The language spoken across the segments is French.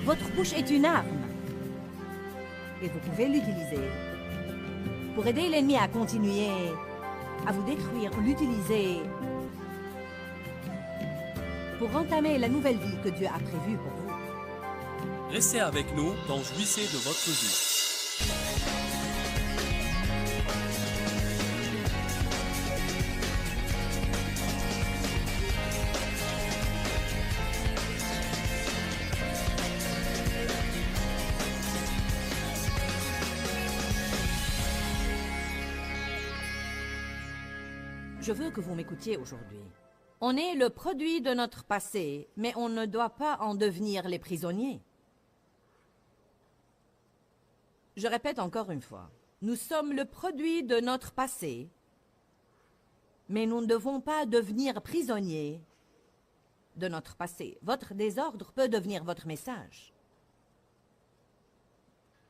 Votre bouche est une arme. Et vous pouvez l'utiliser pour aider l'ennemi à continuer à vous détruire, ou l'utiliser pour entamer la nouvelle vie que Dieu a prévue pour vous. Restez avec nous dans Jouissez de votre vie. Je veux que vous m'écoutiez aujourd'hui. On est le produit de notre passé, mais on ne doit pas en devenir les prisonniers. Je répète encore une fois, nous sommes le produit de notre passé, mais nous ne devons pas devenir prisonniers de notre passé. Votre désordre peut devenir votre message.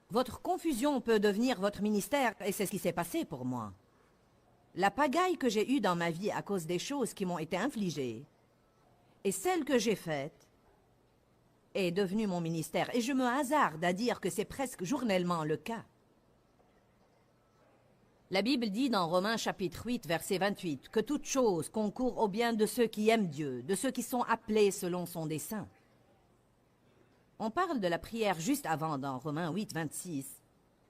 Votre confusion peut devenir votre ministère, et c'est ce qui s'est passé pour moi. La pagaille que j'ai eue dans ma vie à cause des choses qui m'ont été infligées, et celle que j'ai faite, est devenue mon ministère. Et je me hasarde à dire que c'est presque journellement le cas. La Bible dit dans Romains chapitre 8, verset 28, que toute chose concourt au bien de ceux qui aiment Dieu, de ceux qui sont appelés selon son dessein. On parle de la prière juste avant dans Romains 8, 26,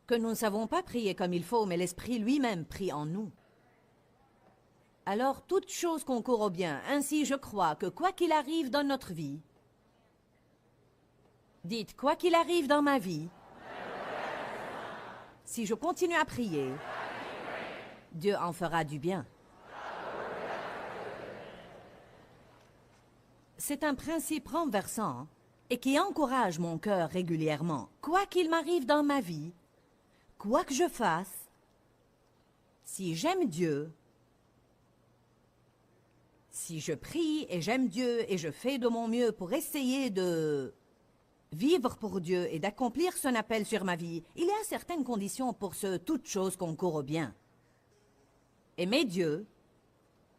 que nous ne savons pas prier comme il faut, mais l'Esprit lui-même prie en nous. Alors, toute chose concourt au bien. Ainsi, je crois que quoi qu'il arrive dans notre vie, dites, quoi qu'il arrive dans ma vie, si je continue à prier, Dieu en fera du bien. C'est un principe renversant et qui encourage mon cœur régulièrement. Quoi qu'il m'arrive dans ma vie, quoi que je fasse, si j'aime Dieu, si je prie et j'aime Dieu et je fais de mon mieux pour essayer de vivre pour Dieu et d'accomplir son appel sur ma vie, il y a certaines conditions pour ce toute chose concourt au bien. Aimer Dieu,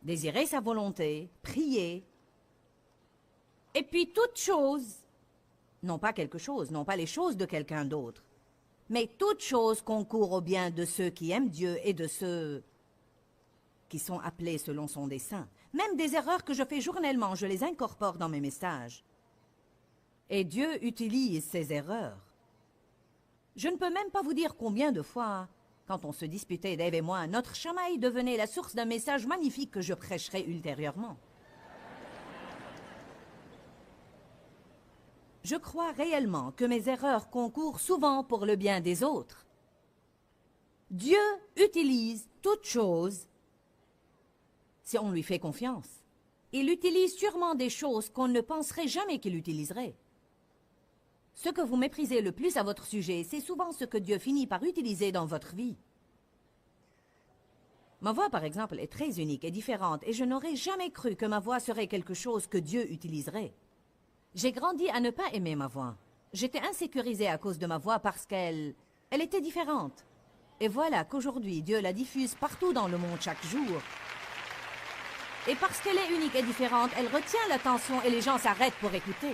désirer sa volonté, prier, et puis toute chose, non pas quelque chose, non pas les choses de quelqu'un d'autre, mais toute chose concourt au bien de ceux qui aiment Dieu et de ceux qui sont appelés selon son dessein. Même des erreurs que je fais journellement, je les incorpore dans mes messages. Et Dieu utilise ces erreurs. Je ne peux même pas vous dire combien de fois, quand on se disputait, Dave et moi, notre chamaille devenait la source d'un message magnifique que je prêcherai ultérieurement. Je crois réellement que mes erreurs concourent souvent pour le bien des autres. Dieu utilise toute chose si on lui fait confiance. Il utilise sûrement des choses qu'on ne penserait jamais qu'il utiliserait. Ce que vous méprisez le plus à votre sujet, c'est souvent ce que Dieu finit par utiliser dans votre vie. Ma voix, par exemple, est très unique et différente, et je n'aurais jamais cru que ma voix serait quelque chose que Dieu utiliserait. J'ai grandi à ne pas aimer ma voix. J'étais insécurisée à cause de ma voix parce qu'elle était différente. Et voilà qu'aujourd'hui, Dieu la diffuse partout dans le monde chaque jour. Et parce qu'elle est unique et différente, elle retient l'attention et les gens s'arrêtent pour écouter.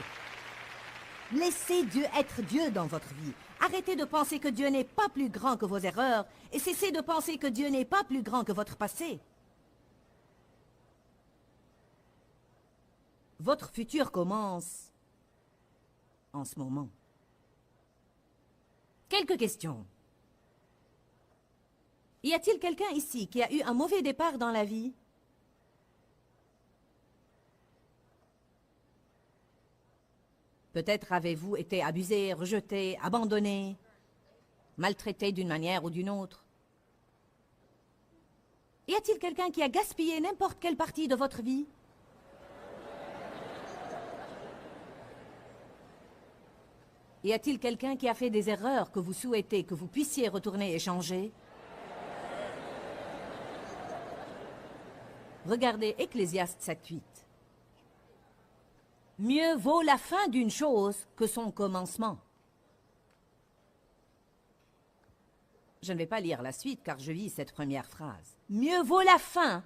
Laissez Dieu être Dieu dans votre vie. Arrêtez de penser que Dieu n'est pas plus grand que vos erreurs et cessez de penser que Dieu n'est pas plus grand que votre passé. Votre futur commence en ce moment. Quelques questions. Y a-t-il quelqu'un ici qui a eu un mauvais départ dans la vie? Peut-être avez-vous été abusé, rejeté, abandonné, maltraité d'une manière ou d'une autre. Y a-t-il quelqu'un qui a gaspillé n'importe quelle partie de votre vie? Y a-t-il quelqu'un qui a fait des erreurs que vous souhaitez que vous puissiez retourner et changer? Regardez Ecclésiaste 7:8. Mieux vaut la fin d'une chose que son commencement. Je ne vais pas lire la suite car je lis cette première phrase. Mieux vaut la fin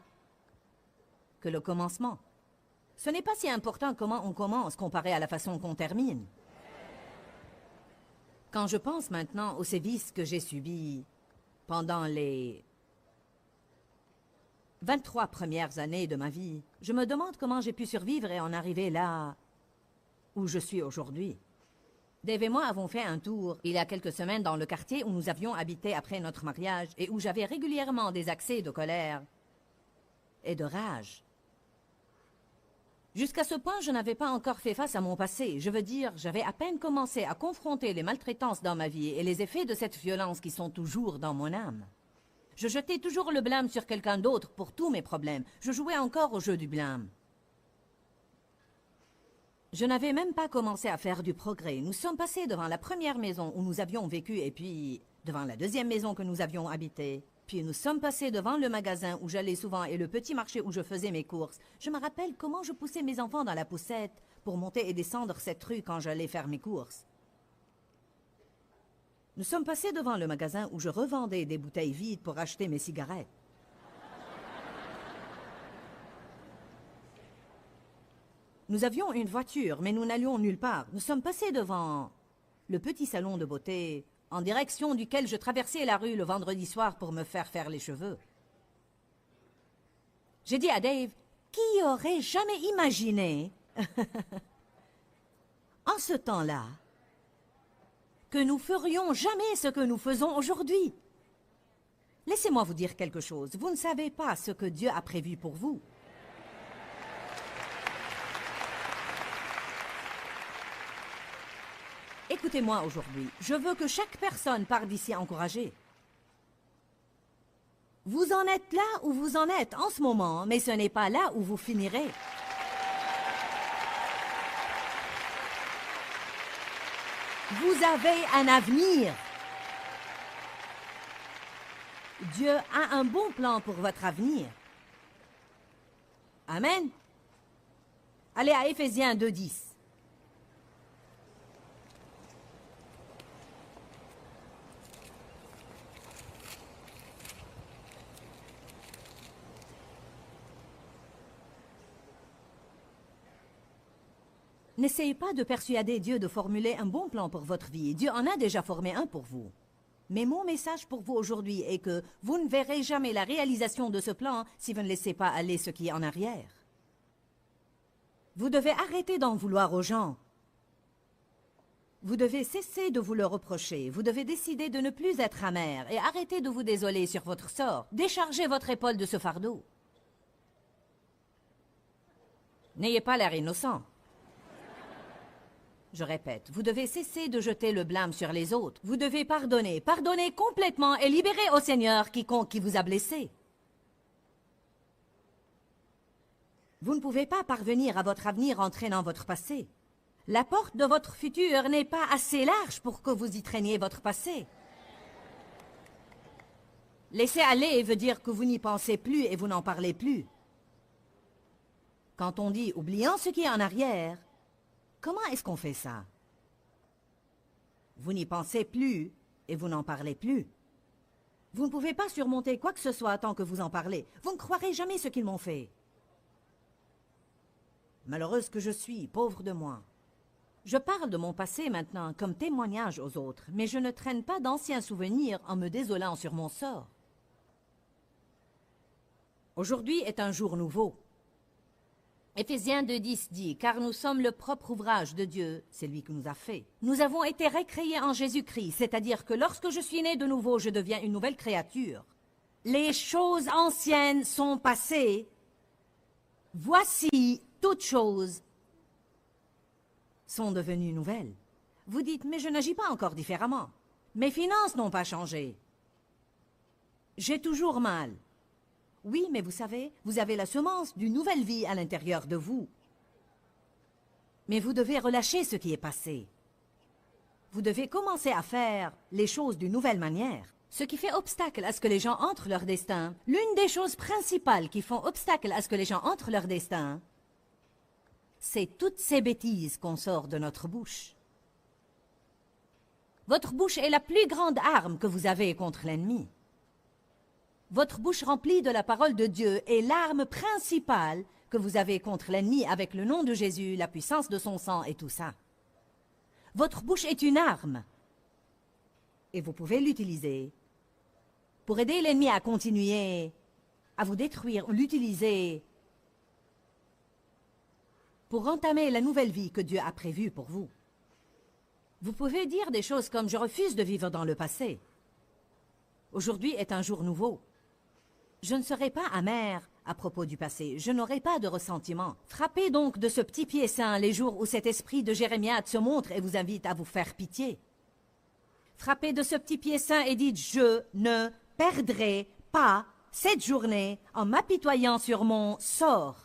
que le commencement. Ce n'est pas si important comment on commence comparé à la façon qu'on termine. Quand je pense maintenant aux sévices que j'ai subis pendant les 23 premières années de ma vie, je me demande comment j'ai pu survivre et en arriver là où je suis aujourd'hui. Dave et moi avons fait un tour il y a quelques semaines dans le quartier où nous avions habité après notre mariage et où j'avais régulièrement des accès de colère et de rage. Jusqu'à ce point, je n'avais pas encore fait face à mon passé. Je veux dire, j'avais à peine commencé à confronter les maltraitances dans ma vie et les effets de cette violence qui sont toujours dans mon âme. Je jetais toujours le blâme sur quelqu'un d'autre pour tous mes problèmes. Je jouais encore au jeu du blâme. Je n'avais même pas commencé à faire du progrès. Nous sommes passés devant la première maison où nous avions vécu et puis devant la deuxième maison que nous avions habitée. Puis nous sommes passés devant le magasin où j'allais souvent et le petit marché où je faisais mes courses. Je me rappelle comment je poussais mes enfants dans la poussette pour monter et descendre cette rue quand j'allais faire mes courses. Nous sommes passés devant le magasin où je revendais des bouteilles vides pour acheter mes cigarettes. Nous avions une voiture, mais nous n'allions nulle part. Nous sommes passés devant le petit salon de beauté, en direction duquel je traversais la rue le vendredi soir pour me faire les cheveux. J'ai dit à Dave, qui aurait jamais imaginé, en ce temps-là, que nous ferions jamais ce que nous faisons aujourd'hui? Laissez-moi vous dire quelque chose. Vous ne savez pas ce que Dieu a prévu pour vous. Écoutez-moi aujourd'hui. Je veux que chaque personne parte d'ici encouragée. Vous en êtes là où vous en êtes en ce moment, mais ce n'est pas là où vous finirez. Vous avez un avenir. Dieu a un bon plan pour votre avenir. Amen. Allez à Éphésiens 2:10. N'essayez pas de persuader Dieu de formuler un bon plan pour votre vie. Dieu en a déjà formé un pour vous. Mais mon message pour vous aujourd'hui est que vous ne verrez jamais la réalisation de ce plan si vous ne laissez pas aller ce qui est en arrière. Vous devez arrêter d'en vouloir aux gens. Vous devez cesser de vous le reprocher. Vous devez décider de ne plus être amer et arrêter de vous désoler sur votre sort. Déchargez votre épaule de ce fardeau. N'ayez pas l'air innocent. Je répète, vous devez cesser de jeter le blâme sur les autres. Vous devez pardonner, pardonner complètement et libérer au Seigneur quiconque qui vous a blessé. Vous ne pouvez pas parvenir à votre avenir en traînant votre passé. La porte de votre futur n'est pas assez large pour que vous y traîniez votre passé. Laisser aller veut dire que vous n'y pensez plus et vous n'en parlez plus. Quand on dit « oubliant ce qui est en arrière », comment est-ce qu'on fait ça? Vous n'y pensez plus et vous n'en parlez plus. Vous ne pouvez pas surmonter quoi que ce soit tant que vous en parlez. Vous ne croirez jamais ce qu'ils m'ont fait. Malheureuse que je suis, pauvre de moi. Je parle de mon passé maintenant comme témoignage aux autres, mais je ne traîne pas d'anciens souvenirs en me désolant sur mon sort. Aujourd'hui est un jour nouveau. Éphésiens 2:10 dit, « Car nous sommes le propre ouvrage de Dieu, c'est lui qui nous a fait. Nous avons été récréés en Jésus-Christ, c'est-à-dire que lorsque je suis né de nouveau, je deviens une nouvelle créature. Les choses anciennes sont passées. Voici, toutes choses sont devenues nouvelles. » Vous dites, mais je n'agis pas encore différemment. Mes finances n'ont pas changé. J'ai toujours mal. Oui, mais vous savez, vous avez la semence d'une nouvelle vie à l'intérieur de vous. Mais vous devez relâcher ce qui est passé. Vous devez commencer à faire les choses d'une nouvelle manière. Ce qui fait obstacle à ce que les gens entrent leur destin, l'une des choses principales qui font obstacle à ce que les gens entrent leur destin, c'est toutes ces bêtises qu'on sort de notre bouche. Votre bouche est la plus grande arme que vous avez contre l'ennemi. Votre bouche remplie de la parole de Dieu est l'arme principale que vous avez contre l'ennemi avec le nom de Jésus, la puissance de son sang et tout ça. Votre bouche est une arme. Et vous pouvez l'utiliser pour aider l'ennemi à continuer à vous détruire ou l'utiliser pour entamer la nouvelle vie que Dieu a prévue pour vous. Vous pouvez dire des choses comme « Je refuse de vivre dans le passé. Aujourd'hui est un jour nouveau. Je ne serai pas amer à propos du passé. Je n'aurai pas de ressentiment. » Frappez donc de ce petit pied saint les jours où cet esprit de Jérémiade se montre et vous invite à vous faire pitié. Frappez de ce petit pied saint et dites « Je ne perdrai pas cette journée en m'apitoyant sur mon sort. »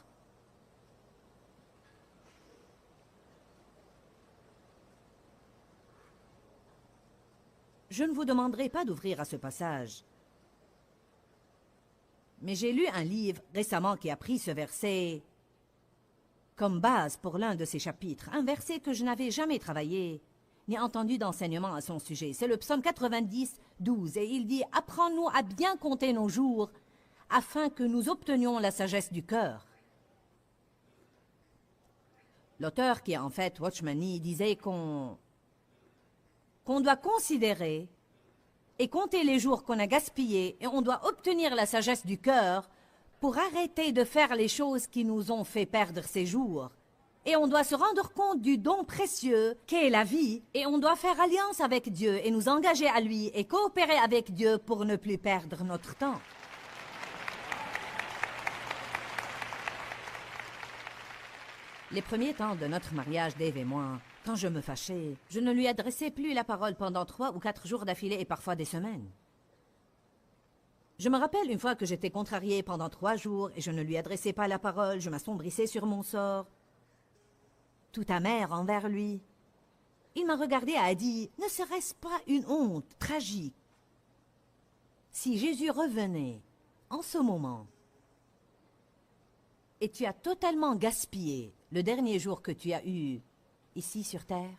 Je ne vous demanderai pas d'ouvrir à ce passage. Mais j'ai lu un livre récemment qui a pris ce verset comme base pour l'un de ses chapitres. Un verset que je n'avais jamais travaillé, ni entendu d'enseignement à son sujet. C'est le psaume 90, 12. Et il dit « Apprends-nous à bien compter nos jours, afin que nous obtenions la sagesse du cœur. » L'auteur, qui est en fait Watchman Nee, disait qu'on doit considérer et compter les jours qu'on a gaspillés et on doit obtenir la sagesse du cœur pour arrêter de faire les choses qui nous ont fait perdre ces jours. Et on doit se rendre compte du don précieux qu'est la vie et on doit faire alliance avec Dieu et nous engager à lui et coopérer avec Dieu pour ne plus perdre notre temps. Les premiers temps de notre mariage, Dave et moi, quand je me fâchais, je ne lui adressais plus la parole pendant 3 ou 4 jours d'affilée et parfois des semaines. Je me rappelle une fois que j'étais contrariée pendant 3 jours et je ne lui adressais pas la parole, je m'assombrissais sur mon sort, tout amer envers lui. Il m'a regardé et a dit, « Ne serait-ce pas une honte tragique si Jésus revenait en ce moment et tu as totalement gaspillé le dernier jour que tu as eu ici sur terre? »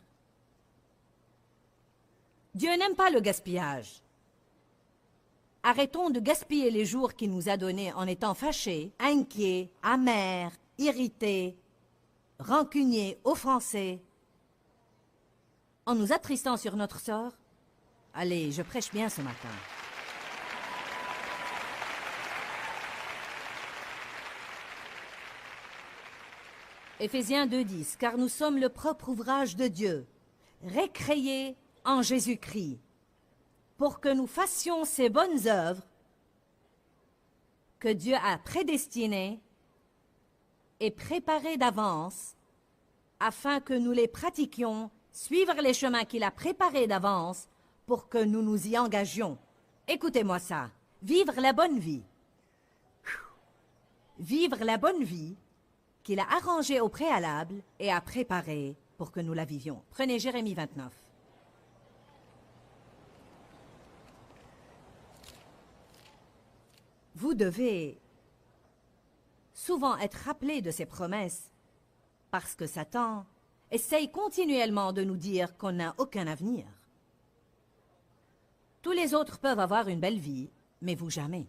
Dieu n'aime pas le gaspillage. Arrêtons de gaspiller les jours qu'il nous a donnés en étant fâchés, inquiets, amers, irrités, rancuniers, offensés, en nous attristant sur notre sort. Allez, je prêche bien ce matin. Éphésiens 2:10, car nous sommes le propre ouvrage de Dieu, récréés en Jésus-Christ, pour que nous fassions ces bonnes œuvres que Dieu a prédestinées et préparées d'avance, afin que nous les pratiquions, suivre les chemins qu'il a préparés d'avance, pour que nous nous y engagions. Écoutez-moi ça, vivre la bonne vie. Vivre la bonne vie qu'il a arrangée au préalable et a préparée pour que nous la vivions. Prenez Jérémie 29. Vous devez souvent être rappelé de ces promesses parce que Satan essaye continuellement de nous dire qu'on n'a aucun avenir. Tous les autres peuvent avoir une belle vie, mais vous jamais.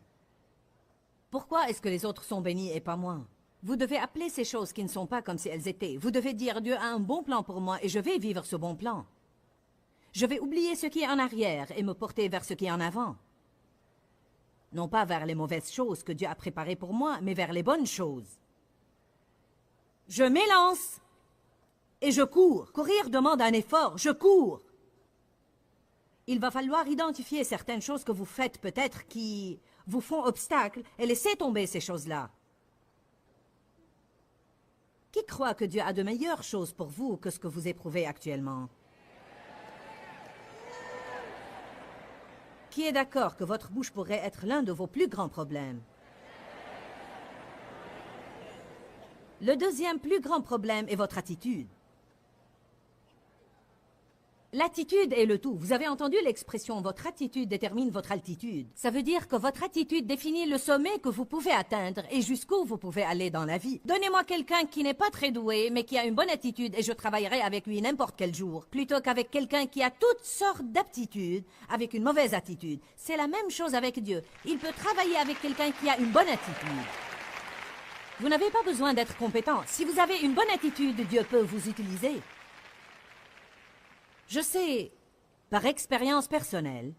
Pourquoi est-ce que les autres sont bénis et pas moi? Vous devez appeler ces choses qui ne sont pas comme si elles étaient. Vous devez dire, Dieu a un bon plan pour moi et je vais vivre ce bon plan. Je vais oublier ce qui est en arrière et me porter vers ce qui est en avant. Non pas vers les mauvaises choses que Dieu a préparées pour moi, mais vers les bonnes choses. Je m'élance et je cours. Courir demande un effort, je cours. Il va falloir identifier certaines choses que vous faites peut-être qui vous font obstacle et laisser tomber ces choses-là. Qui croit que Dieu a de meilleures choses pour vous que ce que vous éprouvez actuellement? Qui est d'accord que votre bouche pourrait être l'un de vos plus grands problèmes? Le deuxième plus grand problème est votre attitude. L'attitude est le tout. Vous avez entendu l'expression « votre attitude détermine votre altitude ». Ça veut dire que votre attitude définit le sommet que vous pouvez atteindre et jusqu'où vous pouvez aller dans la vie. Donnez-moi quelqu'un qui n'est pas très doué, mais qui a une bonne attitude et je travaillerai avec lui n'importe quel jour, plutôt qu'avec quelqu'un qui a toutes sortes d'aptitudes, avec une mauvaise attitude. C'est la même chose avec Dieu. Il peut travailler avec quelqu'un qui a une bonne attitude. Vous n'avez pas besoin d'être compétent. Si vous avez une bonne attitude, Dieu peut vous utiliser. Je sais, par expérience personnelle,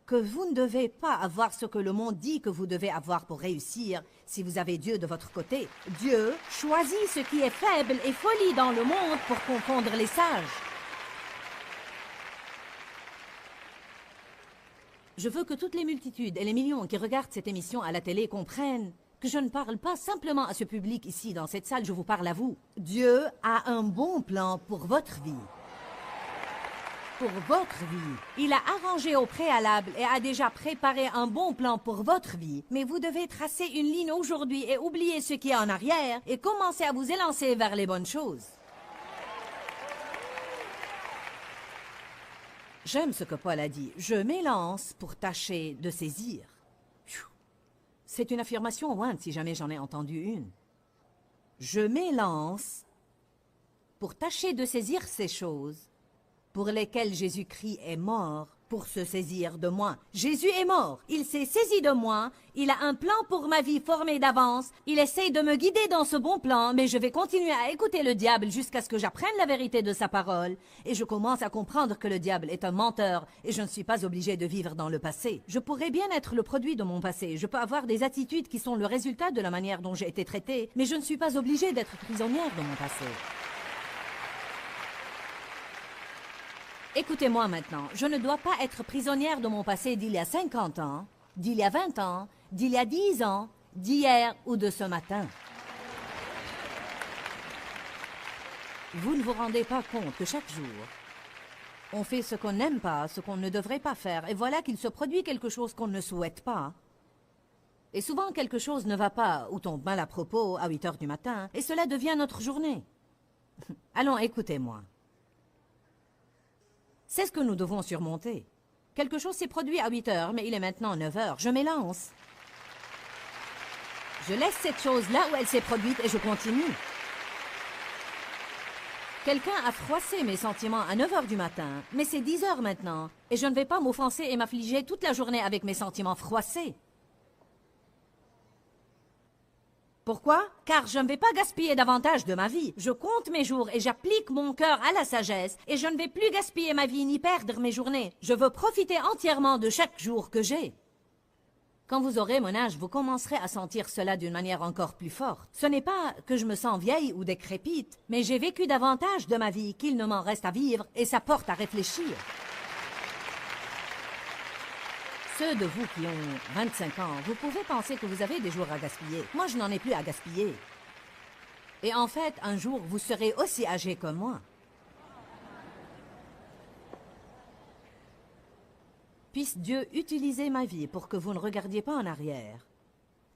que vous ne devez pas avoir ce que le monde dit que vous devez avoir pour réussir si vous avez Dieu de votre côté. Dieu choisit ce qui est faible et folie dans le monde pour confondre les sages. Je veux que toutes les multitudes et les millions qui regardent cette émission à la télé comprennent que je ne parle pas simplement à ce public ici dans cette salle, je vous parle à vous. Dieu a un bon plan pour votre vie. Pour votre vie. Il a arrangé au préalable et a déjà préparé un bon plan pour votre vie. Mais vous devez tracer une ligne aujourd'hui et oublier ce qui est en arrière et commencer à vous élancer vers les bonnes choses. J'aime ce que Paul a dit. Je m'élance pour tâcher de saisir. C'est une affirmation ointe si jamais j'en ai entendu une. Je m'élance pour tâcher de saisir ces choses pour lesquelles Jésus-Christ est mort pour se saisir de moi. Jésus est mort. Il s'est saisi de moi. Il a un plan pour ma vie formé d'avance. Il essaye de me guider dans ce bon plan, mais je vais continuer à écouter le diable jusqu'à ce que j'apprenne la vérité de sa parole. Et je commence à comprendre que le diable est un menteur et je ne suis pas obligé de vivre dans le passé. Je pourrais bien être le produit de mon passé. Je peux avoir des attitudes qui sont le résultat de la manière dont j'ai été traitée, mais je ne suis pas obligée d'être prisonnière de mon passé. Écoutez-moi maintenant, je ne dois pas être prisonnière de mon passé d'il y a 50 ans, d'il y a 20 ans, d'il y a 10 ans, d'hier ou de ce matin. Vous ne vous rendez pas compte que chaque jour, on fait ce qu'on n'aime pas, ce qu'on ne devrait pas faire, et voilà qu'il se produit quelque chose qu'on ne souhaite pas. Et souvent quelque chose ne va pas ou tombe mal à propos à 8 heures du matin, et cela devient notre journée. Allons, écoutez-moi. C'est ce que nous devons surmonter. Quelque chose s'est produit à 8 heures, mais il est maintenant 9 heures. Je m'élance. Je laisse cette chose là où elle s'est produite et je continue. Quelqu'un a froissé mes sentiments à 9 heures du matin, mais c'est 10 heures maintenant, et je ne vais pas m'offenser et m'affliger toute la journée avec mes sentiments froissés. Pourquoi? Car je ne vais pas gaspiller davantage de ma vie. Je compte mes jours et j'applique mon cœur à la sagesse et je ne vais plus gaspiller ma vie ni perdre mes journées. Je veux profiter entièrement de chaque jour que j'ai. Quand vous aurez mon âge, vous commencerez à sentir cela d'une manière encore plus forte. Ce n'est pas que je me sens vieille ou décrépite, mais j'ai vécu davantage de ma vie qu'il ne m'en reste à vivre et ça porte à réfléchir. Ceux de vous qui ont 25 ans, vous pouvez penser que vous avez des jours à gaspiller. Moi, je n'en ai plus à gaspiller. Et en fait, un jour, vous serez aussi âgé que moi. Puisse Dieu utiliser ma vie pour que vous ne regardiez pas en arrière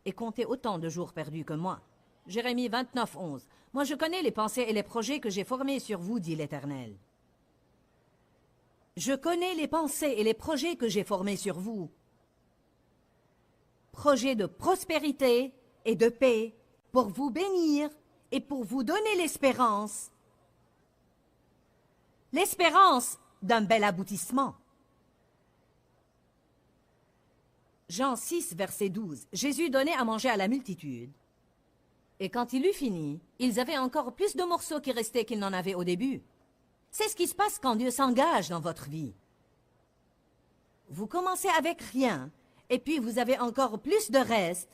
et comptez autant de jours perdus que moi. Jérémie 29, 11. Moi, je connais les pensées et les projets que j'ai formés sur vous, dit l'Éternel. Je connais les pensées et les projets que j'ai formés sur vous. Projets de prospérité et de paix pour vous bénir et pour vous donner l'espérance. L'espérance d'un bel aboutissement. Jean 6, verset 12. Jésus donnait à manger à la multitude. Et quand il eut fini, ils avaient encore plus de morceaux qui restaient qu'ils n'en avaient au début. C'est ce qui se passe quand Dieu s'engage dans votre vie. Vous commencez avec rien, et puis vous avez encore plus de reste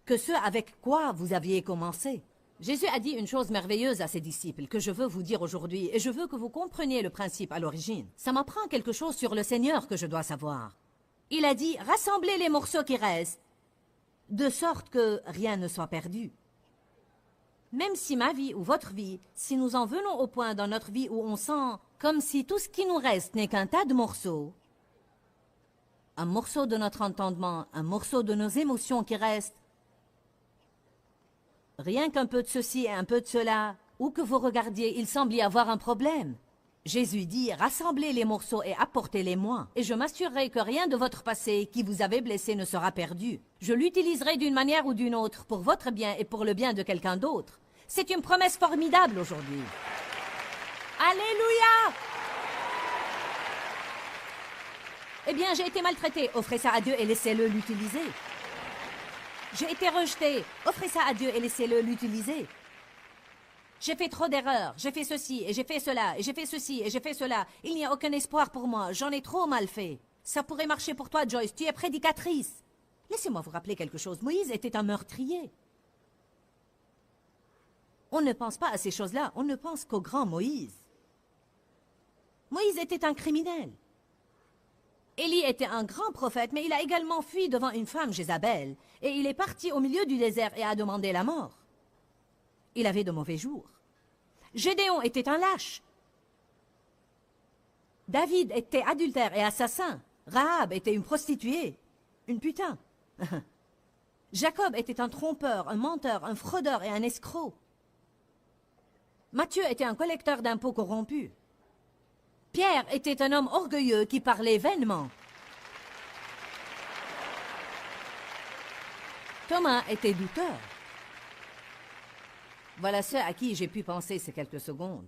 que ce avec quoi vous aviez commencé. Jésus a dit une chose merveilleuse à ses disciples que je veux vous dire aujourd'hui, et je veux que vous compreniez le principe à l'origine. Ça m'apprend quelque chose sur le Seigneur que je dois savoir. Il a dit, rassemblez les morceaux qui restent, de sorte que rien ne soit perdu. Même si ma vie ou votre vie, si nous en venons au point dans notre vie où on sent comme si tout ce qui nous reste n'est qu'un tas de morceaux, un morceau de notre entendement, un morceau de nos émotions qui restent, rien qu'un peu de ceci et un peu de cela, où que vous regardiez, il semble y avoir un problème. Jésus dit, rassemblez les morceaux et apportez-les-moi, et je m'assurerai que rien de votre passé qui vous avait blessé ne sera perdu. Je l'utiliserai d'une manière ou d'une autre pour votre bien et pour le bien de quelqu'un d'autre. C'est une promesse formidable aujourd'hui. Alléluia! Eh bien, j'ai été maltraité. Offrez ça à Dieu et laissez-le l'utiliser. J'ai été rejeté. Offrez ça à Dieu et laissez-le l'utiliser. J'ai fait trop d'erreurs, j'ai fait ceci, et j'ai fait cela, et j'ai fait ceci, et j'ai fait cela. Il n'y a aucun espoir pour moi, j'en ai trop mal fait. Ça pourrait marcher pour toi, Joyce, tu es prédicatrice. Laissez-moi vous rappeler quelque chose, Moïse était un meurtrier. On ne pense pas à ces choses-là, on ne pense qu'au grand Moïse. Moïse était un criminel. Élie était un grand prophète, mais il a également fui devant une femme, Jézabel, et il est parti au milieu du désert et a demandé la mort. Il avait de mauvais jours. Gédéon était un lâche. David était adultère et assassin. Rahab était une prostituée, une putain. Jacob était un trompeur, un menteur, un fraudeur et un escroc. Matthieu était un collecteur d'impôts corrompu. Pierre était un homme orgueilleux qui parlait vainement. Thomas était douteur. Voilà ceux à qui j'ai pu penser ces quelques secondes.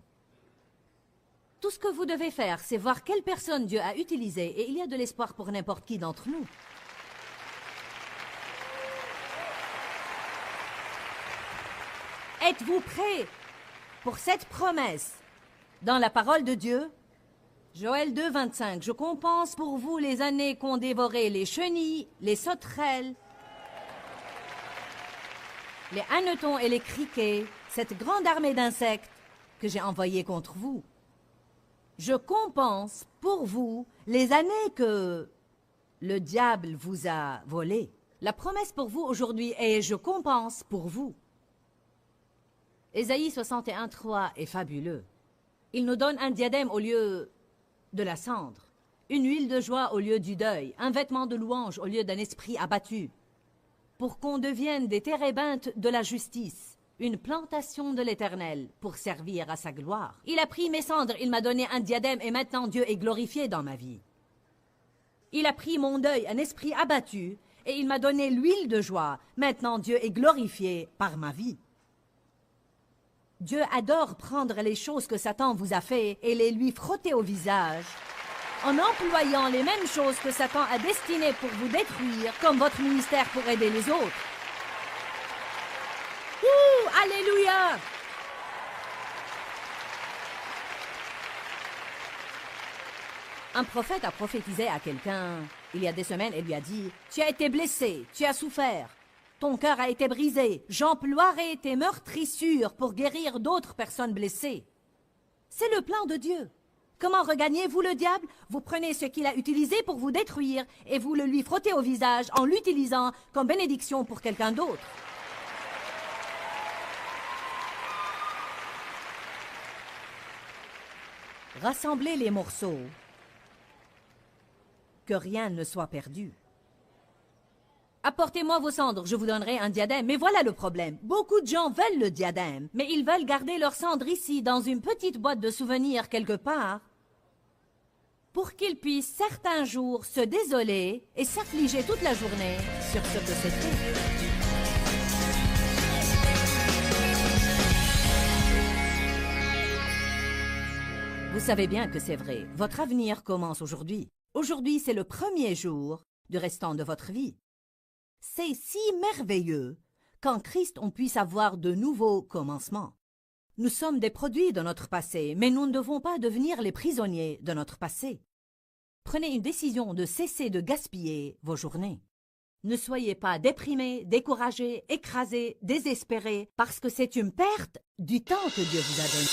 Tout ce que vous devez faire, c'est voir quelle personne Dieu a utilisée, et il y a de l'espoir pour n'importe qui d'entre nous. Êtes-vous prêts pour cette promesse dans la parole de Dieu? Joël 2, 25. Je compense pour vous les années qu'ont dévoré les chenilles, les sauterelles, les hannetons et les criquets, cette grande armée d'insectes que j'ai envoyée contre vous. Je compense pour vous les années que le diable vous a volées. La promesse pour vous aujourd'hui est « Je compense pour vous ». Ésaïe 61, 3 est fabuleux. Il nous donne un diadème au lieu de la cendre, une huile de joie au lieu du deuil, un vêtement de louange au lieu d'un esprit abattu, pour qu'on devienne des térébintes de la justice, une plantation de l'Éternel pour servir à sa gloire. Il a pris mes cendres, il m'a donné un diadème et maintenant Dieu est glorifié dans ma vie. Il a pris mon deuil, un esprit abattu, et il m'a donné l'huile de joie. Maintenant Dieu est glorifié par ma vie. Dieu adore prendre les choses que Satan vous a fait et les lui frotter au visage en employant les mêmes choses que Satan a destinées pour vous détruire comme votre ministère pour aider les autres. Ouh, alléluia! Un prophète a prophétisé à quelqu'un il y a des semaines et lui a dit « Tu as été blessé, tu as souffert. Ton cœur a été brisé. J'emploierai tes meurtrissures pour guérir d'autres personnes blessées. » C'est le plan de Dieu. Comment regagnez-vous le diable? Vous prenez ce qu'il a utilisé pour vous détruire et vous le lui frottez au visage en l'utilisant comme bénédiction pour quelqu'un d'autre. Rassemblez les morceaux, que rien ne soit perdu. Apportez-moi vos cendres, je vous donnerai un diadème. Mais voilà le problème. Beaucoup de gens veulent le diadème, mais ils veulent garder leurs cendres ici, dans une petite boîte de souvenirs quelque part, pour qu'ils puissent certains jours se désoler et s'affliger toute la journée sur ce que c'était. Vous savez bien que c'est vrai. Votre avenir commence aujourd'hui. Aujourd'hui, c'est le premier jour du restant de votre vie. C'est si merveilleux qu'en Christ on puisse avoir de nouveaux commencements. Nous sommes des produits de notre passé, mais nous ne devons pas devenir les prisonniers de notre passé. Prenez une décision de cesser de gaspiller vos journées. Ne soyez pas déprimés, découragés, écrasés, désespérés, parce que c'est une perte du temps que Dieu vous a donné.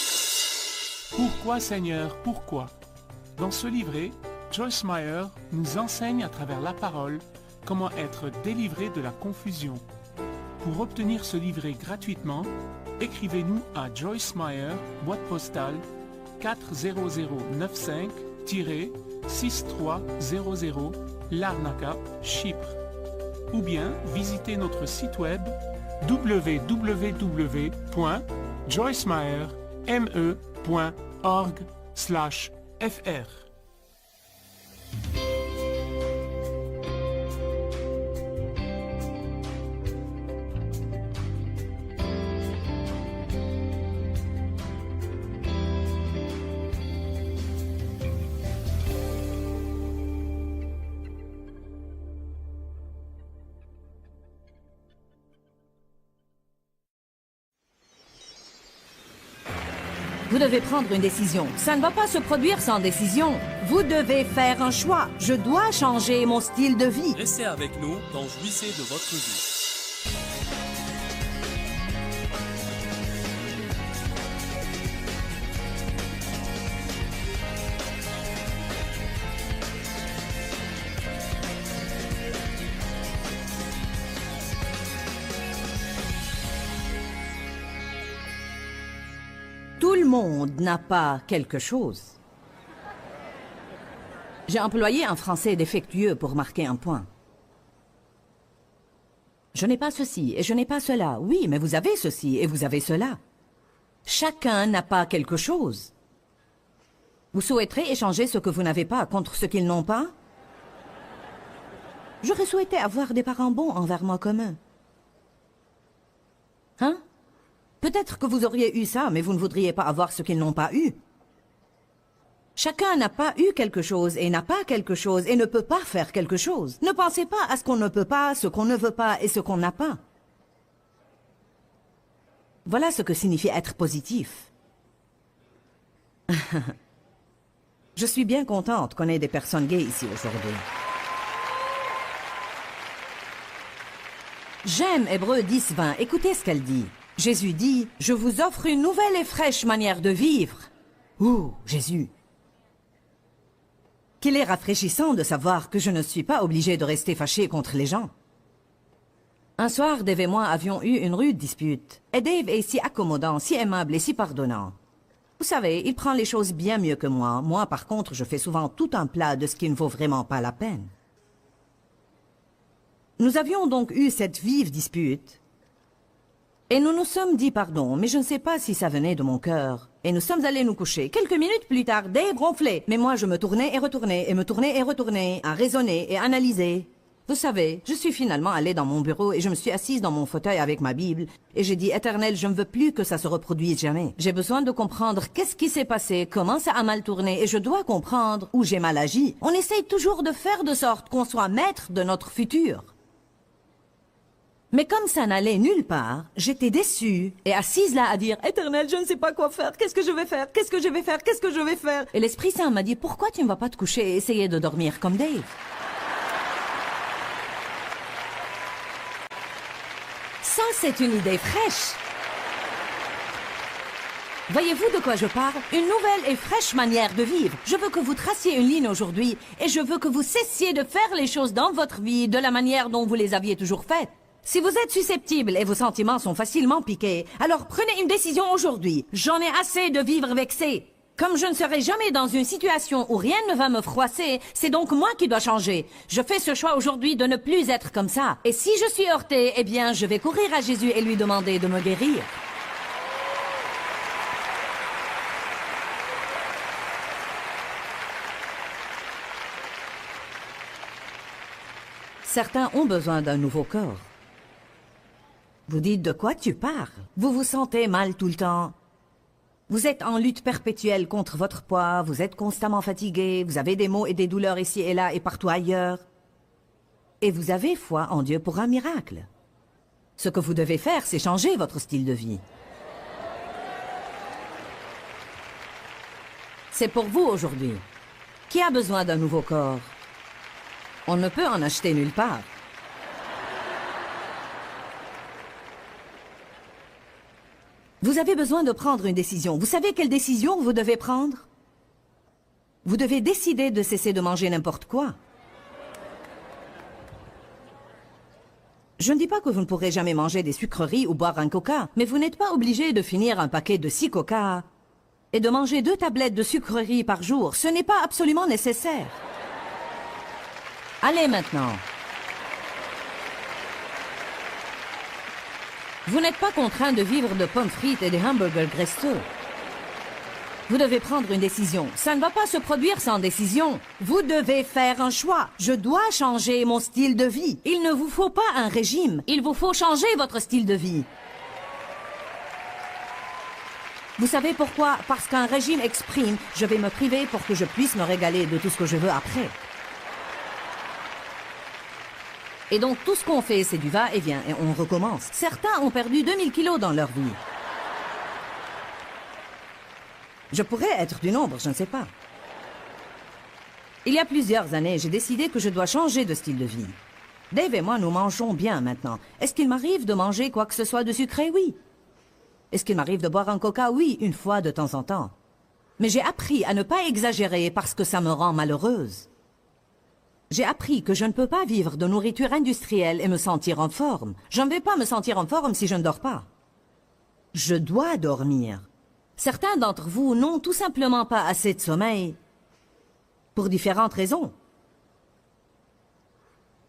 Pourquoi, Seigneur, pourquoi? Dans ce livret, Joyce Meyer nous enseigne à travers la parole comment être délivré de la confusion. Pour obtenir ce livret gratuitement, écrivez-nous à Joyce Meyer, boîte postale 40095-6300, Larnaca, Chypre. Ou bien visitez notre site web www.joycemeyer.org/fr. Vous devez prendre une décision. Ça ne va pas se produire sans décision. Vous devez faire un choix. Je dois changer mon style de vie. Restez avec nous dans Jouissez de votre vie. Tout le monde n'a pas quelque chose. J'ai employé un français défectueux pour marquer un point. Je n'ai pas ceci et je n'ai pas cela. Oui, mais vous avez ceci et vous avez cela. Chacun n'a pas quelque chose. Vous souhaiterez échanger ce que vous n'avez pas contre ce qu'ils n'ont pas? J'aurais souhaité avoir des parents bons envers moi comme eux. Hein? Peut-être que vous auriez eu ça, mais vous ne voudriez pas avoir ce qu'ils n'ont pas eu. Chacun n'a pas eu quelque chose et n'a pas quelque chose et ne peut pas faire quelque chose. Ne pensez pas à ce qu'on ne peut pas, ce qu'on ne veut pas et ce qu'on n'a pas. Voilà ce que signifie être positif. Je suis bien contente qu'on ait des personnes gays ici aujourd'hui. J'aime Hébreux 10:20. Écoutez ce qu'elle dit. Jésus dit, « Je vous offre une nouvelle et fraîche manière de vivre. » Ouh, Jésus! Qu'il est rafraîchissant de savoir que je ne suis pas obligée de rester fâchée contre les gens. Un soir, Dave et moi avions eu une rude dispute. Et Dave est si accommodant, si aimable et si pardonnant. Vous savez, il prend les choses bien mieux que moi. Moi, par contre, je fais souvent tout un plat de ce qui ne vaut vraiment pas la peine. Nous avions donc eu cette vive dispute. Et nous nous sommes dit pardon, mais je ne sais pas si ça venait de mon cœur. Et nous sommes allés nous coucher. Quelques minutes plus tard, Dave ronflait. Mais moi, je me tournais et retournais, et me tournais et retournais, à raisonner et analyser. Vous savez, je suis finalement allée dans mon bureau et je me suis assise dans mon fauteuil avec ma Bible. Et j'ai dit, Éternel, je ne veux plus que ça se reproduise jamais. J'ai besoin de comprendre qu'est-ce qui s'est passé, comment ça a mal tourné, et je dois comprendre où j'ai mal agi. On essaye toujours de faire de sorte qu'on soit maître de notre futur. Mais comme ça n'allait nulle part, j'étais déçue et assise là à dire « Éternel, je ne sais pas quoi faire, qu'est-ce que je vais faire, qu'est-ce que je vais faire, qu'est-ce que je vais faire ?» Et l'Esprit Saint m'a dit « Pourquoi tu ne vas pas te coucher et essayer de dormir comme Dave ?» Ça, c'est une idée fraîche. Voyez-vous de quoi je parle? Une nouvelle et fraîche manière de vivre. Je veux que vous traciez une ligne aujourd'hui et je veux que vous cessiez de faire les choses dans votre vie de la manière dont vous les aviez toujours faites. Si vous êtes susceptible et vos sentiments sont facilement piqués, alors prenez une décision aujourd'hui. J'en ai assez de vivre vexé. Comme je ne serai jamais dans une situation où rien ne va me froisser, c'est donc moi qui dois changer. Je fais ce choix aujourd'hui de ne plus être comme ça. Et si je suis heurtée, eh bien, je vais courir à Jésus et lui demander de me guérir. Certains ont besoin d'un nouveau corps. Vous dites de quoi tu parles? Vous vous sentez mal tout le temps. Vous êtes en lutte perpétuelle contre votre poids, vous êtes constamment fatigué, vous avez des maux et des douleurs ici et là et partout ailleurs. Et vous avez foi en Dieu pour un miracle. Ce que vous devez faire, c'est changer votre style de vie. C'est pour vous aujourd'hui. Qui a besoin d'un nouveau corps? On ne peut en acheter nulle part. Vous avez besoin de prendre une décision. Vous savez quelle décision vous devez prendre? Vous devez décider de cesser de manger n'importe quoi. Je ne dis pas que vous ne pourrez jamais manger des sucreries ou boire un coca, mais vous n'êtes pas obligé de finir un paquet de 6 coca et de manger 2 tablettes de sucreries par jour. Ce n'est pas absolument nécessaire. Allez maintenant. Vous n'êtes pas contraint de vivre de pommes frites et des hamburgers graisseux. Vous devez prendre une décision. Ça ne va pas se produire sans décision. Vous devez faire un choix. Je dois changer mon style de vie. Il ne vous faut pas un régime. Il vous faut changer votre style de vie. Vous savez pourquoi? Parce qu'un régime exprime « je vais me priver pour que je puisse me régaler de tout ce que je veux après ». Et donc, tout ce qu'on fait, c'est du va-et-vient, et on recommence. Certains ont perdu 2000 kilos dans leur vie. Je pourrais être du nombre, je ne sais pas. Il y a plusieurs années, j'ai décidé que je dois changer de style de vie. Dave et moi, nous mangeons bien maintenant. Est-ce qu'il m'arrive de manger quoi que ce soit de sucré? Oui. Est-ce qu'il m'arrive de boire un coca? Oui, une fois de temps en temps. Mais j'ai appris à ne pas exagérer parce que ça me rend malheureuse. J'ai appris que je ne peux pas vivre de nourriture industrielle et me sentir en forme. Je ne vais pas me sentir en forme si je ne dors pas. Je dois dormir. Certains d'entre vous n'ont tout simplement pas assez de sommeil pour différentes raisons.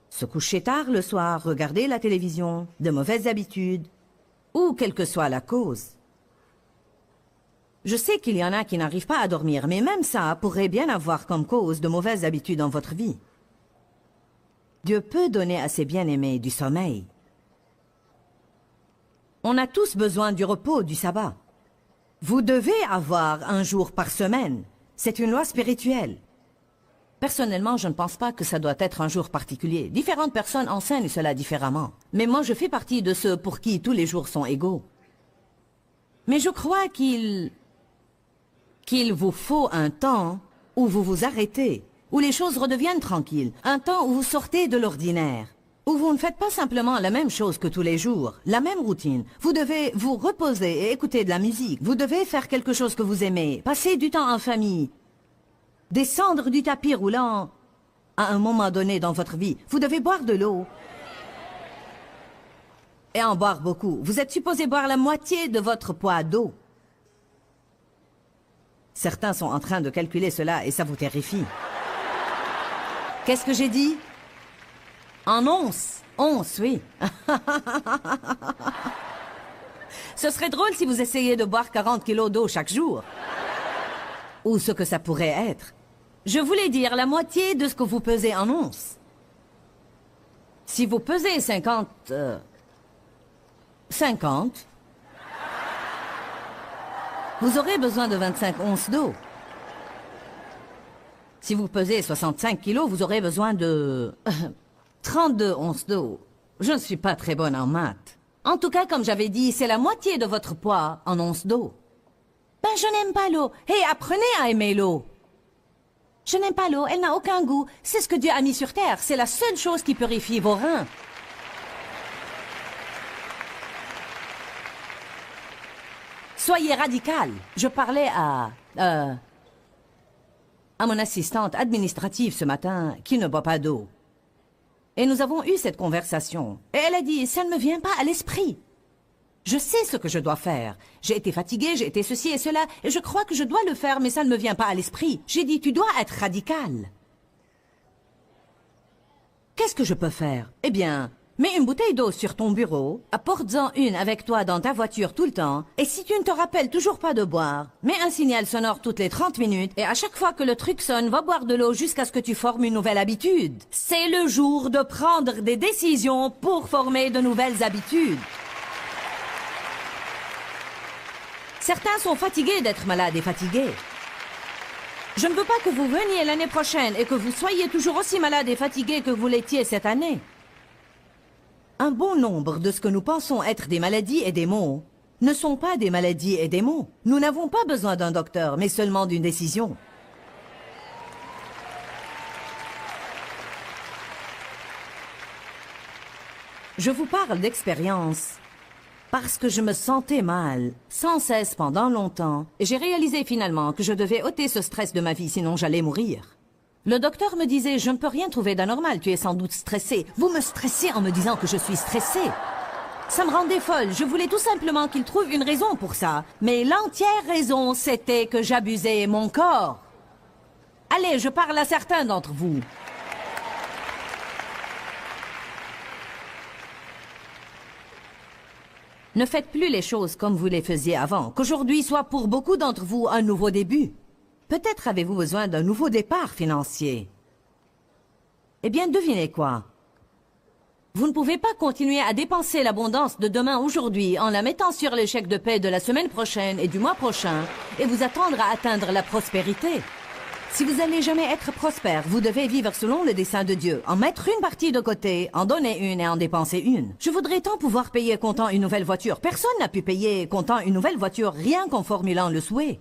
Se coucher tard le soir, regarder la télévision, de mauvaises habitudes, ou quelle que soit la cause. Je sais qu'il y en a qui n'arrivent pas à dormir, mais même ça pourrait bien avoir comme cause de mauvaises habitudes dans votre vie. Dieu peut donner à ses bien-aimés du sommeil. On a tous besoin du repos, du sabbat. Vous devez avoir un jour par semaine. C'est une loi spirituelle. Personnellement, je ne pense pas que ça doit être un jour particulier. Différentes personnes enseignent cela différemment. Mais moi, je fais partie de ceux pour qui tous les jours sont égaux. Mais je crois qu'il vous faut un temps où vous vous arrêtez, où les choses redeviennent tranquilles, un temps où vous sortez de l'ordinaire, où vous ne faites pas simplement la même chose que tous les jours, la même routine. Vous devez vous reposer et écouter de la musique. Vous devez faire quelque chose que vous aimez, passer du temps en famille, descendre du tapis roulant à un moment donné dans votre vie. Vous devez boire de l'eau et en boire beaucoup. Vous êtes supposé boire la moitié de votre poids d'eau. Certains sont en train de calculer cela et ça vous terrifie. Qu'est-ce que j'ai dit? En onces. Onces, oui. Ce serait drôle si vous essayiez de boire 40 kilos d'eau chaque jour. Ou ce que ça pourrait être. Je voulais dire la moitié de ce que vous pesez en onces. Si vous pesez 50... vous aurez besoin de 25 onces d'eau. Si vous pesez 65 kilos, vous aurez besoin de 32 onces d'eau. Je ne suis pas très bonne en maths. En tout cas, comme j'avais dit, c'est la moitié de votre poids en onces d'eau. Ben, je n'aime pas l'eau. Hé, apprenez à aimer l'eau. Je n'aime pas l'eau, elle n'a aucun goût. C'est ce que Dieu a mis sur terre. C'est la seule chose qui purifie vos reins. Soyez radical. Je parlais à mon assistante administrative ce matin qui ne boit pas d'eau. Et nous avons eu cette conversation. Et elle a dit, ça ne me vient pas à l'esprit. Je sais ce que je dois faire. J'ai été fatiguée, j'ai été ceci et cela, et je crois que je dois le faire, mais ça ne me vient pas à l'esprit. J'ai dit, tu dois être radical. Qu'est-ce que je peux faire? Eh bien, mets une bouteille d'eau sur ton bureau, apporte-en une avec toi dans ta voiture tout le temps, et si tu ne te rappelles toujours pas de boire, mets un signal sonore toutes les 30 minutes, et à chaque fois que le truc sonne, va boire de l'eau jusqu'à ce que tu formes une nouvelle habitude. C'est le jour de prendre des décisions pour former de nouvelles habitudes. Certains sont fatigués d'être malades et fatigués. Je ne veux pas que vous veniez l'année prochaine et que vous soyez toujours aussi malade et fatigué que vous l'étiez cette année. Un bon nombre de ce que nous pensons être des maladies et des maux ne sont pas des maladies et des maux. Nous n'avons pas besoin d'un docteur, mais seulement d'une décision. Je vous parle d'expérience parce que je me sentais mal, sans cesse pendant longtemps, et j'ai réalisé finalement que je devais ôter ce stress de ma vie, sinon j'allais mourir. Le docteur me disait, je ne peux rien trouver d'anormal, tu es sans doute stressé. Vous me stressez en me disant que je suis stressée. Ça me rendait folle, je voulais tout simplement qu'il trouve une raison pour ça. Mais l'entière raison, c'était que j'abusais mon corps. Allez, je parle à certains d'entre vous. Ne faites plus les choses comme vous les faisiez avant, qu'aujourd'hui soit pour beaucoup d'entre vous un nouveau début. Peut-être avez-vous besoin d'un nouveau départ financier. Eh bien, devinez quoi? Vous ne pouvez pas continuer à dépenser l'abondance de demain aujourd'hui en la mettant sur les chèques de paie de la semaine prochaine et du mois prochain et vous attendre à atteindre la prospérité. Si vous n'allez jamais être prospère, vous devez vivre selon le dessein de Dieu, en mettre une partie de côté, en donner une et en dépenser une. Je voudrais tant pouvoir payer comptant une nouvelle voiture. Personne n'a pu payer comptant une nouvelle voiture rien qu'en formulant le souhait.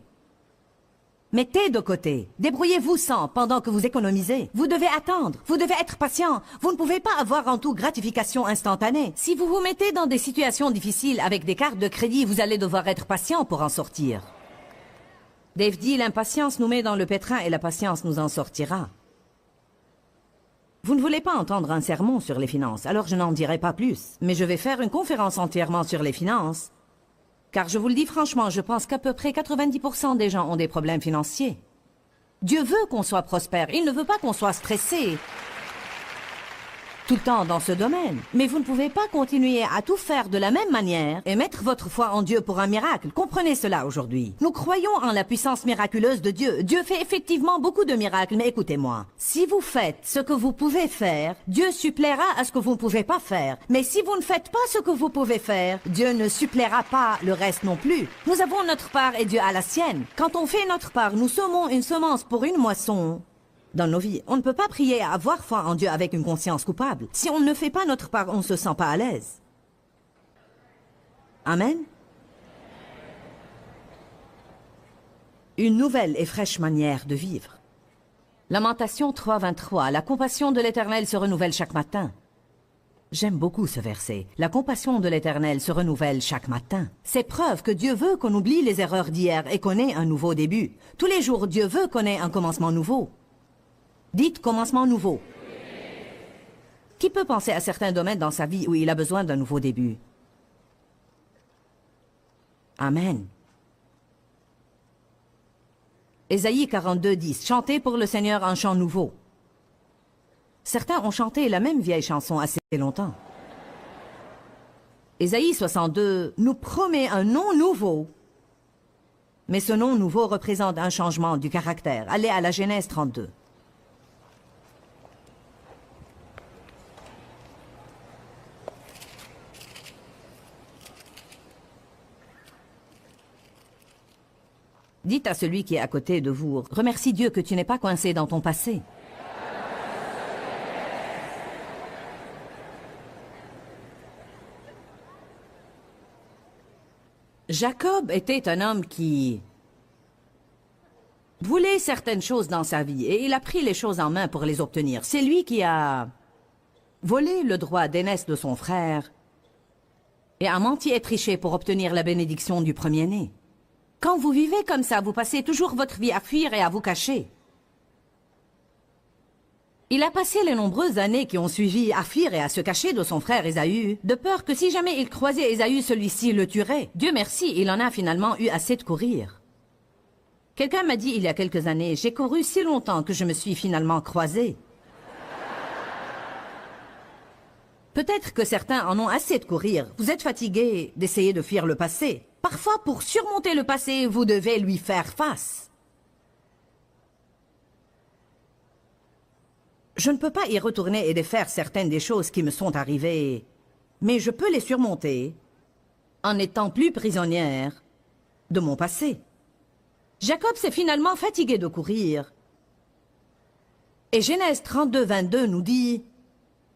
Mettez de côté. Débrouillez-vous sans pendant que vous économisez. Vous devez attendre. Vous devez être patient. Vous ne pouvez pas avoir en tout gratification instantanée. Si vous vous mettez dans des situations difficiles avec des cartes de crédit, vous allez devoir être patient pour en sortir. Dave dit, l'impatience nous met dans le pétrin et la patience nous en sortira. Vous ne voulez pas entendre un sermon sur les finances, alors je n'en dirai pas plus. Mais je vais faire une conférence entièrement sur les finances. Car je vous le dis franchement, je pense qu'à peu près 90% des gens ont des problèmes financiers. Dieu veut qu'on soit prospère, il ne veut pas qu'on soit stressé tout le temps dans ce domaine. Mais vous ne pouvez pas continuer à tout faire de la même manière et mettre votre foi en Dieu pour un miracle. Comprenez cela aujourd'hui. Nous croyons en la puissance miraculeuse de Dieu. Dieu fait effectivement beaucoup de miracles, mais écoutez-moi. Si vous faites ce que vous pouvez faire, Dieu suppléera à ce que vous ne pouvez pas faire. Mais si vous ne faites pas ce que vous pouvez faire, Dieu ne suppléera pas le reste non plus. Nous avons notre part et Dieu a la sienne. Quand on fait notre part, nous semons une semence pour une moisson. Dans nos vies, on ne peut pas prier à avoir foi en Dieu avec une conscience coupable. Si on ne fait pas notre part, on ne se sent pas à l'aise. Amen. Une nouvelle et fraîche manière de vivre. Lamentation 3:23. La compassion de l'Éternel se renouvelle chaque matin. J'aime beaucoup ce verset. La compassion de l'Éternel se renouvelle chaque matin. C'est preuve que Dieu veut qu'on oublie les erreurs d'hier et qu'on ait un nouveau début. Tous les jours, Dieu veut qu'on ait un commencement nouveau. Dites commencement nouveau. Qui peut penser à certains domaines dans sa vie où il a besoin d'un nouveau début? Amen. Ésaïe 42:10. Chantez pour le Seigneur un chant nouveau. Certains ont chanté la même vieille chanson assez longtemps. Ésaïe 62 nous promet un nom nouveau. Mais ce nom nouveau représente un changement du caractère. Allez à la Genèse 32. Dites à celui qui est à côté de vous, remercie Dieu que tu n'es pas coincé dans ton passé. Jacob était un homme qui voulait certaines choses dans sa vie et il a pris les choses en main pour les obtenir. C'est lui qui a volé le droit d'aînesse de son frère et a menti et triché pour obtenir la bénédiction du premier-né. Quand vous vivez comme ça, vous passez toujours votre vie à fuir et à vous cacher. Il a passé les nombreuses années qui ont suivi à fuir et à se cacher de son frère Ésaü, de peur que si jamais il croisait Ésaü, celui-ci le tuerait. Dieu merci, il en a finalement eu assez de courir. Quelqu'un m'a dit il y a quelques années, j'ai couru si longtemps que je me suis finalement croisé. Peut-être que certains en ont assez de courir. Vous êtes fatigués d'essayer de fuir le passé. Parfois, pour surmonter le passé, vous devez lui faire face. Je ne peux pas y retourner et défaire certaines des choses qui me sont arrivées, mais je peux les surmonter en n'étant plus prisonnière de mon passé. Jacob s'est finalement fatigué de courir. Et Genèse 32:22 nous dit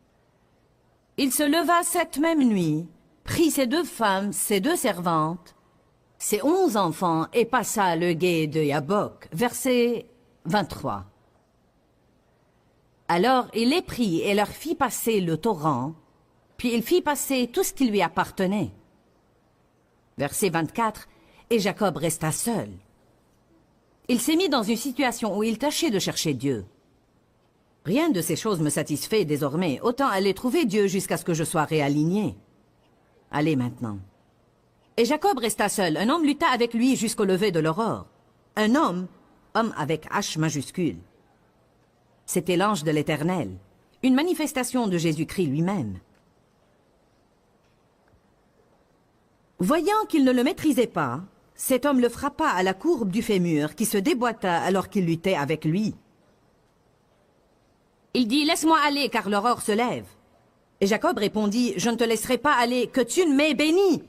« Il se leva cette même nuit, prit ses 2 femmes, ses 2 servantes, ses 11 enfants et passa le gué de Yabok. » Verset 23. Alors il les prit et leur fit passer le torrent, puis il fit passer tout ce qui lui appartenait. Verset 24. Et Jacob resta seul. Il s'est mis dans une situation où il tâchait de chercher Dieu. Rien de ces choses me satisfait désormais. Autant aller trouver Dieu jusqu'à ce que je sois réaligné. Allez maintenant. Et Jacob resta seul. Un homme lutta avec lui jusqu'au lever de l'aurore. Un homme, homme avec H majuscule. C'était l'ange de l'Éternel, une manifestation de Jésus-Christ lui-même. Voyant qu'il ne le maîtrisait pas, cet homme le frappa à la courbe du fémur qui se déboîta alors qu'il luttait avec lui. Il dit « Laisse-moi aller car l'aurore se lève. » Et Jacob répondit « Je ne te laisserai pas aller, que tu ne m'aies béni. »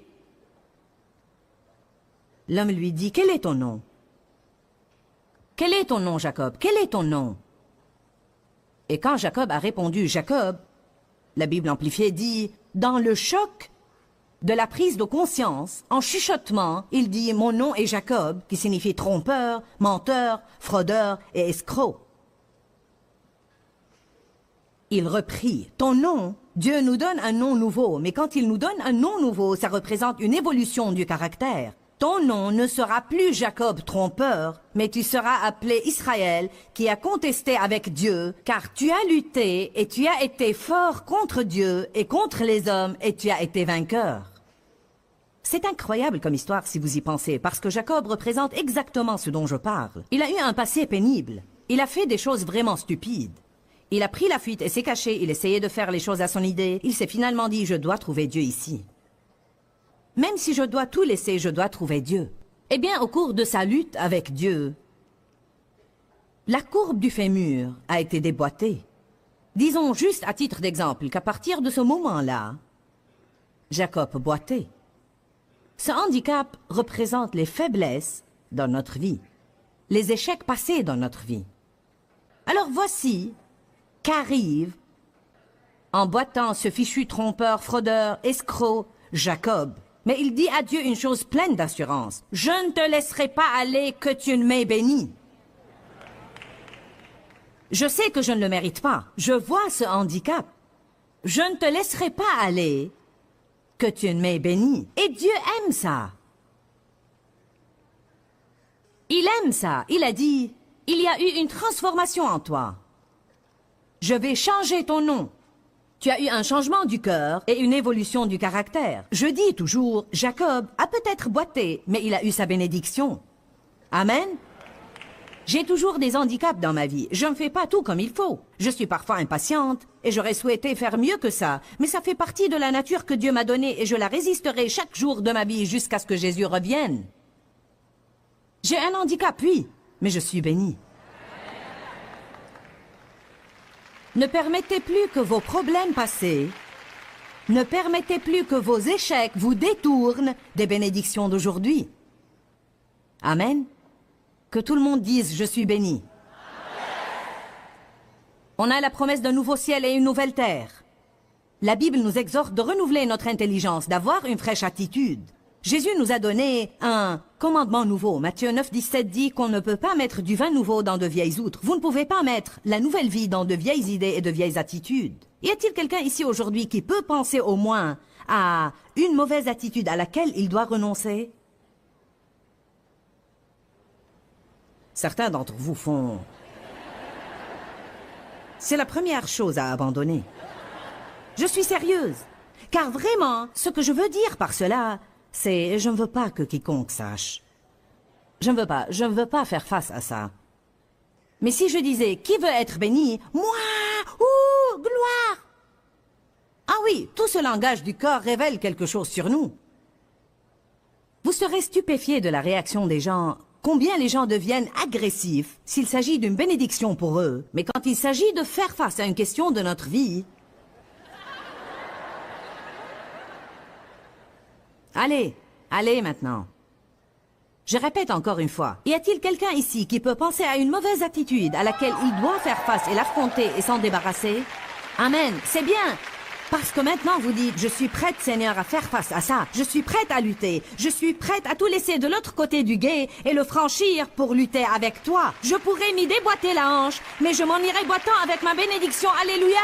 L'homme lui dit « Quel est ton nom? »« Quel est ton nom, Jacob? Quel est ton nom? » Et quand Jacob a répondu « Jacob », la Bible amplifiée dit « Dans le choc, de la prise de conscience, en chuchotement, il dit « Mon nom est Jacob », qui signifie trompeur, menteur, fraudeur et escroc. Il reprit « Ton nom, Dieu nous donne un nom nouveau, mais quand il nous donne un nom nouveau, ça représente une évolution du caractère. Ton nom ne sera plus Jacob trompeur, mais tu seras appelé Israël, qui a contesté avec Dieu, car tu as lutté et tu as été fort contre Dieu et contre les hommes et tu as été vainqueur. » C'est incroyable comme histoire si vous y pensez, parce que Jacob représente exactement ce dont je parle. Il a eu un passé pénible. Il a fait des choses vraiment stupides. Il a pris la fuite et s'est caché, il essayait de faire les choses à son idée. Il s'est finalement dit « Je dois trouver Dieu ici. » Même si je dois tout laisser, je dois trouver Dieu. Eh bien, au cours de sa lutte avec Dieu, la courbe du fémur a été déboîtée. Disons juste à titre d'exemple qu'à partir de ce moment-là, Jacob boitait. Ce handicap représente les faiblesses dans notre vie, les échecs passés dans notre vie. Alors voici qu'arrive, en boitant ce fichu trompeur, fraudeur, escroc, Jacob. Mais il dit à Dieu une chose pleine d'assurance. « Je ne te laisserai pas aller que tu ne m'aies béni. » Je sais que je ne le mérite pas. Je vois ce handicap. Je ne te laisserai pas aller que tu ne m'aies béni. Et Dieu aime ça. Il aime ça. Il a dit, il y a eu une transformation en toi. Je vais changer ton nom. Tu as eu un changement du cœur et une évolution du caractère. Je dis toujours, Jacob a peut-être boité, mais il a eu sa bénédiction. Amen. J'ai toujours des handicaps dans ma vie. Je ne fais pas tout comme il faut. Je suis parfois impatiente et j'aurais souhaité faire mieux que ça. Mais ça fait partie de la nature que Dieu m'a donnée et je la résisterai chaque jour de ma vie jusqu'à ce que Jésus revienne. J'ai un handicap, oui, mais je suis bénie. Ne permettez plus que vos problèmes passés, ne permettez plus que vos échecs vous détournent des bénédictions d'aujourd'hui. Amen. Que tout le monde dise « Je suis béni ». On a la promesse d'un nouveau ciel et une nouvelle terre. La Bible nous exhorte de renouveler notre intelligence, d'avoir une fraîche attitude. Jésus nous a donné un commandement nouveau. Matthieu 9, 17 dit qu'on ne peut pas mettre du vin nouveau dans de vieilles outres. Vous ne pouvez pas mettre la nouvelle vie dans de vieilles idées et de vieilles attitudes. Y a-t-il quelqu'un ici aujourd'hui qui peut penser au moins à une mauvaise attitude à laquelle il doit renoncer? Certains d'entre vous font... C'est la première chose à abandonner. Je suis sérieuse, car vraiment, ce que je veux dire par cela... c'est « je ne veux pas que quiconque sache ». Je ne veux pas faire face à ça. Mais si je disais « qui veut être béni ?» Moi, ouh, gloire. Ah oui, tout ce langage du corps révèle quelque chose sur nous. Vous serez stupéfiés de la réaction des gens, combien les gens deviennent agressifs s'il s'agit d'une bénédiction pour eux. Mais quand il s'agit de faire face à une question de notre vie... Allez, allez maintenant. Je répète encore une fois. Y a-t-il quelqu'un ici qui peut penser à une mauvaise attitude à laquelle il doit faire face et l'affronter et s'en débarrasser? Amen, c'est bien. Parce que maintenant vous dites, je suis prête Seigneur à faire face à ça. Je suis prête à lutter. Je suis prête à tout laisser de l'autre côté du gué et le franchir pour lutter avec toi. Je pourrais m'y déboîter la hanche, mais je m'en irai boitant avec ma bénédiction. Alléluia.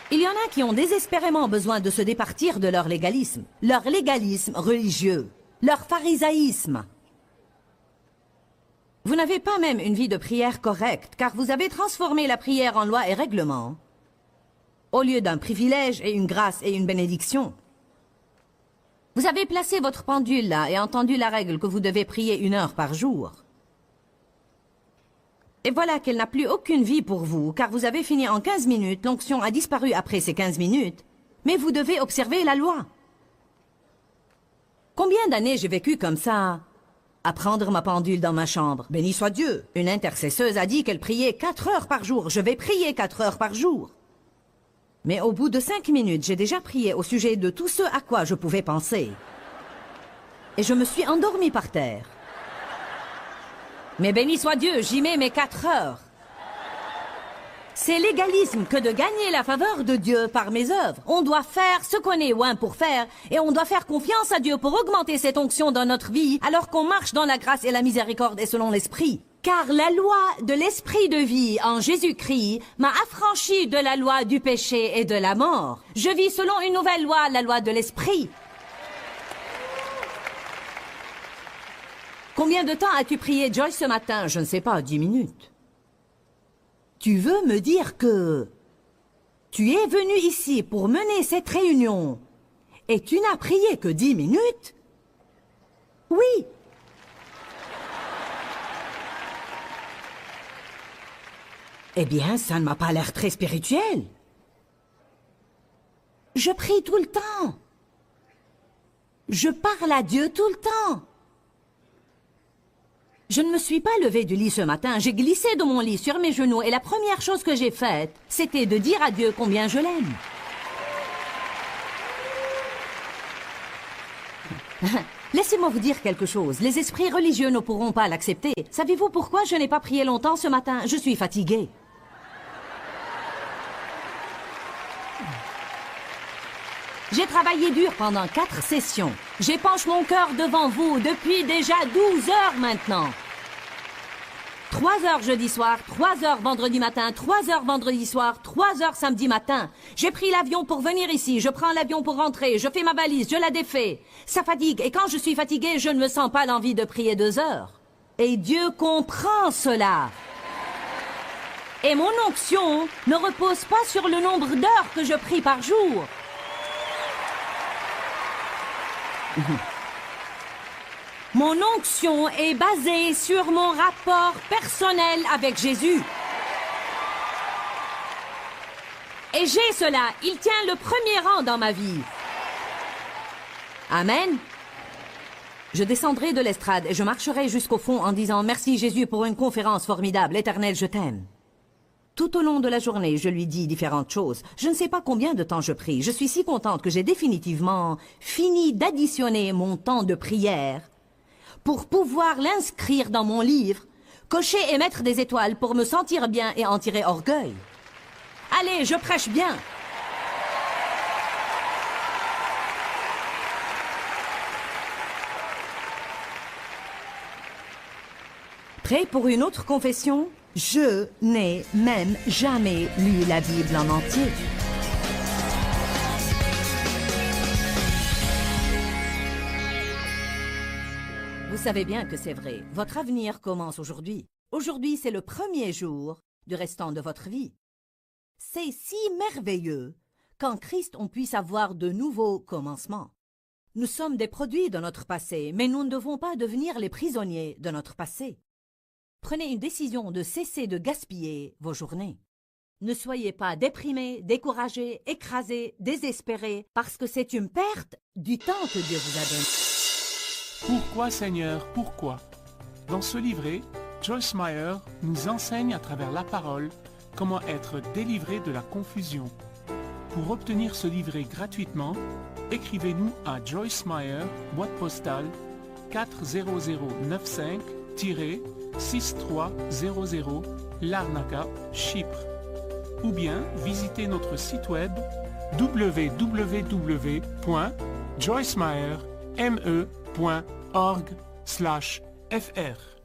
Il y en a qui ont désespérément besoin de se départir de leur légalisme religieux, leur pharisaïsme. Vous n'avez pas même une vie de prière correcte, car vous avez transformé la prière en loi et règlement, au lieu d'un privilège et une grâce et une bénédiction. Vous avez placé votre pendule là et entendu la règle que vous devez prier 1 heure par jour. Et voilà qu'elle n'a plus aucune vie pour vous, car vous avez fini en 15 minutes, l'onction a disparu après ces 15 minutes, mais vous devez observer la loi. Combien d'années j'ai vécu comme ça, à prendre ma pendule dans ma chambre? Béni soit Dieu, une intercesseuse a dit qu'elle priait 4 heures par jour, je vais prier 4 heures par jour. Mais au bout de 5 minutes, j'ai déjà prié au sujet de tout ce à quoi je pouvais penser. Et je me suis endormie par terre. Mais béni soit Dieu, j'y mets mes 4 heures. C'est l'égalisme que de gagner la faveur de Dieu par mes œuvres. On doit faire ce qu'on est oint pour faire et on doit faire confiance à Dieu pour augmenter cette onction dans notre vie alors qu'on marche dans la grâce et la miséricorde et selon l'Esprit. Car la loi de l'Esprit de vie en Jésus-Christ m'a affranchi de la loi du péché et de la mort. Je vis selon une nouvelle loi, la loi de l'Esprit. Combien de temps as-tu prié, Joyce, ce matin? Je ne sais pas, 10 minutes. Tu veux me dire que tu es venu ici pour mener cette réunion et tu n'as prié que 10 minutes? Oui. Eh bien, ça ne m'a pas l'air très spirituel. Je prie tout le temps. Je parle à Dieu tout le temps. Je ne me suis pas levée du lit ce matin, j'ai glissé de mon lit sur mes genoux et la première chose que j'ai faite, c'était de dire à Dieu combien je l'aime. Laissez-moi vous dire quelque chose, les esprits religieux ne pourront pas l'accepter. Savez-vous pourquoi je n'ai pas prié longtemps ce matin? Je suis fatiguée. J'ai travaillé dur pendant 4 sessions. J'épanche mon cœur devant vous depuis déjà 12 heures maintenant. 3 heures jeudi soir, 3 heures vendredi matin, 3 heures vendredi soir, 3 heures samedi matin. J'ai pris l'avion pour venir ici, je prends l'avion pour rentrer, je fais ma valise, je la défais. Ça fatigue et quand je suis fatiguée, je ne me sens pas l'envie de prier 2 heures. Et Dieu comprend cela. Et mon onction ne repose pas sur le nombre d'heures que je prie par jour. Mon onction est basée sur mon rapport personnel avec Jésus. Et j'ai cela, il tient le premier rang dans ma vie. Amen. Je descendrai de l'estrade et je marcherai jusqu'au fond en disant « Merci Jésus pour une conférence formidable, Éternel, je t'aime ». Tout au long de la journée, je lui dis différentes choses. Je ne sais pas combien de temps je prie. Je suis si contente que j'ai définitivement fini d'additionner mon temps de prière pour pouvoir l'inscrire dans mon livre, cocher et mettre des étoiles pour me sentir bien et en tirer orgueil. Allez, je prêche bien. Prêt pour une autre confession? Je n'ai même jamais lu la Bible en entier. Vous savez bien que c'est vrai. Votre avenir commence aujourd'hui. Aujourd'hui, c'est le premier jour du restant de votre vie. C'est si merveilleux qu'en Christ, on puisse avoir de nouveaux commencements. Nous sommes des produits de notre passé, mais nous ne devons pas devenir les prisonniers de notre passé. Prenez une décision de cesser de gaspiller vos journées. Ne soyez pas déprimés, découragés, écrasés, désespérés, parce que c'est une perte du temps que Dieu vous a donné. Pourquoi, Seigneur, pourquoi? Dans ce livret, Joyce Meyer nous enseigne à travers la parole comment être délivré de la confusion. Pour obtenir ce livret gratuitement, écrivez-nous à Joyce Meyer, boîte postale 40095-6300 Larnaca, Chypre. Ou bien visitez notre site web www.joycemeyer.org/fr.